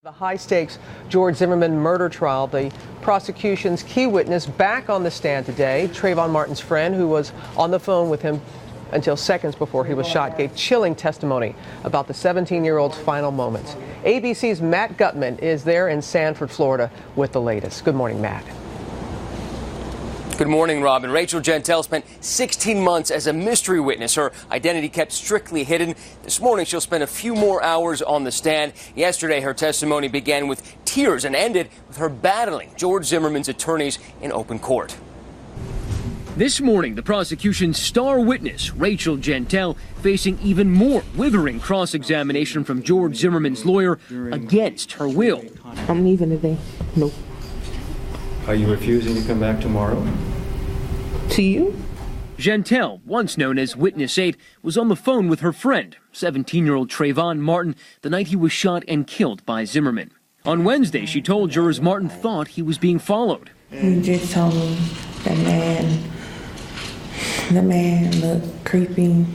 The high-stakes George Zimmerman murder trial, the prosecution's key witness back on the stand today. Trayvon Martin's friend, who was on the phone with him until seconds before he was shot, gave chilling testimony about the 17-year-old's final moments. ABC's Matt Gutman is there in Sanford, Florida, with the latest. Good morning, Matt. Good morning, Robin. Rachel Gentile spent 16 months as a mystery witness. Her identity kept strictly hidden. This morning, she'll spend a few more hours on the stand. Yesterday, her testimony began with tears and ended with her battling George Zimmerman's attorneys in open court. This morning, the prosecution's star witness, Rachel Gentile, facing even more withering cross-examination from George Zimmerman's lawyer against her will. I'm leaving today. No. Are you refusing to come back tomorrow? To you? Gentile, once known as Witness 8, was on the phone with her friend, 17-year-old Trayvon Martin, the night he was shot and killed by Zimmerman. On Wednesday, she told jurors Martin thought he was being followed. He just told me the man looked creepy.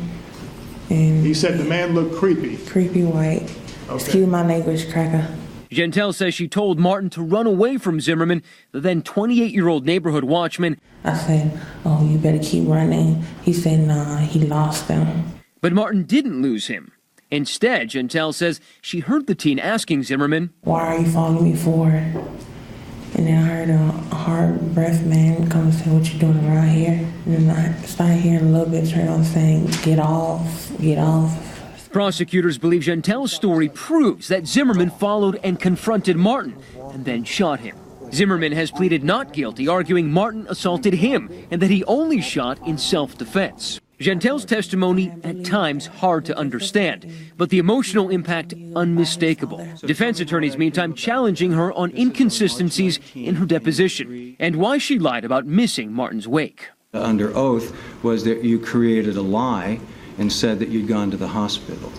And he said the man looked creepy? Creepy white. Okay. Excuse my language, cracker. Gentile says she told Martin to run away from Zimmerman, the then 28-year-old neighborhood watchman. I said, oh, you better keep running. He said, nah, he lost them. But Martin didn't lose him. Instead, Gentile says she heard the teen asking Zimmerman, why are you following me for? And then I heard a hard breath man come and say, what you doing around here? And then I started hearing a little bit Trayvon saying, get off, get off. Prosecutors believe Gentile's story proves that Zimmerman followed and confronted Martin and then shot him. Zimmerman has pleaded not guilty, arguing Martin assaulted him and that he only shot in self-defense. Gentile's testimony at times hard to understand, but the emotional impact unmistakable. Defense attorneys, meantime, challenging her on inconsistencies in her deposition and why she lied about missing Martin's wake. Under oath was that you created a lie and said that you'd gone to the hospital.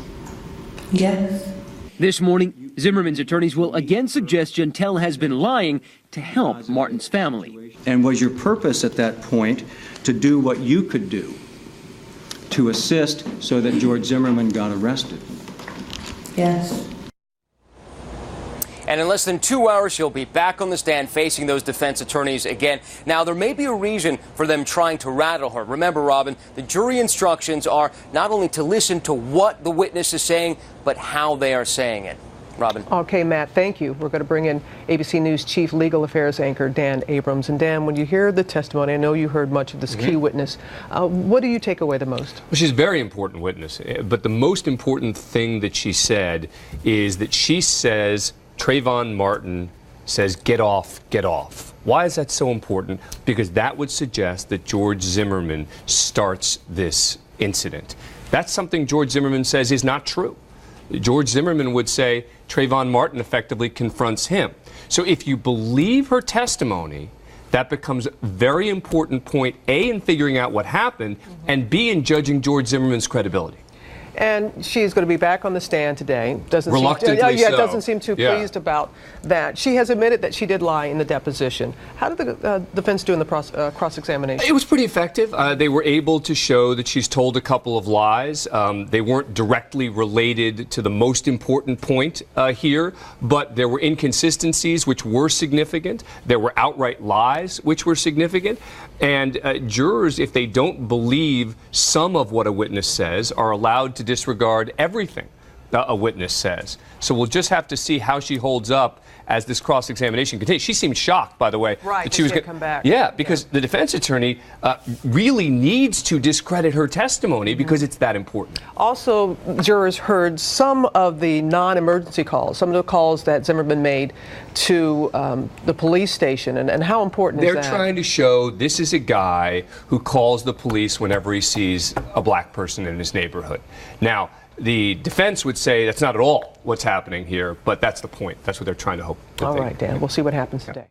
Yes. This morning, Zimmerman's attorneys will again suggest Gentile has been lying to help Martin's family. And was your purpose at that point to do what you could do to assist so that George Zimmerman got arrested? Yes. And in less than 2 hours, she'll be back on the stand facing those defense attorneys again. Now, there may be a reason for them trying to rattle her. Remember, Robin, the jury instructions are not only to listen to what the witness is saying, but how they are saying it. Robin. Okay, Matt, thank you. We're going to bring in ABC News Chief Legal Affairs anchor Dan Abrams. And Dan, when you hear the testimony, I know you heard much of this key witness. What do you take away the most? Well, she's a very important witness. But the most important thing that she said is that she says Trayvon Martin says, get off, get off. Why is that so important? Because that would suggest that George Zimmerman starts this incident. That's something George Zimmerman says is not true. George Zimmerman would say Trayvon Martin effectively confronts him. So if you believe her testimony, that becomes a very important point, A, in figuring out what happened, and B, in judging George Zimmerman's credibility. And she's going to be back on the stand today. Reluctantly so. Doesn't seem too pleased about that. She has admitted that she did lie in the deposition. How did the defense do in the cross-examination? It was pretty effective. They were able to show that she's told a couple of lies. They weren't directly related to the most important point here, but there were inconsistencies which were significant. There were outright lies which were significant. And jurors, if they don't believe some of what a witness says, are allowed to disregard everything a witness says. So we'll just have to see how she holds up as this cross-examination continues. She seemed shocked, by the way, that she was going to come back. Yeah, because the defense attorney really needs to discredit her testimony because it's that important. Also, jurors heard some of the non-emergency calls, some of the calls that Zimmerman made to the police station, and how important is that? They're trying to show this is a guy who calls the police whenever he sees a black person in his neighborhood. Now, the defense would say that's not at all what's happening here, but that's the point. That's what they're trying to hope. All right, Dan, we'll see what happens today.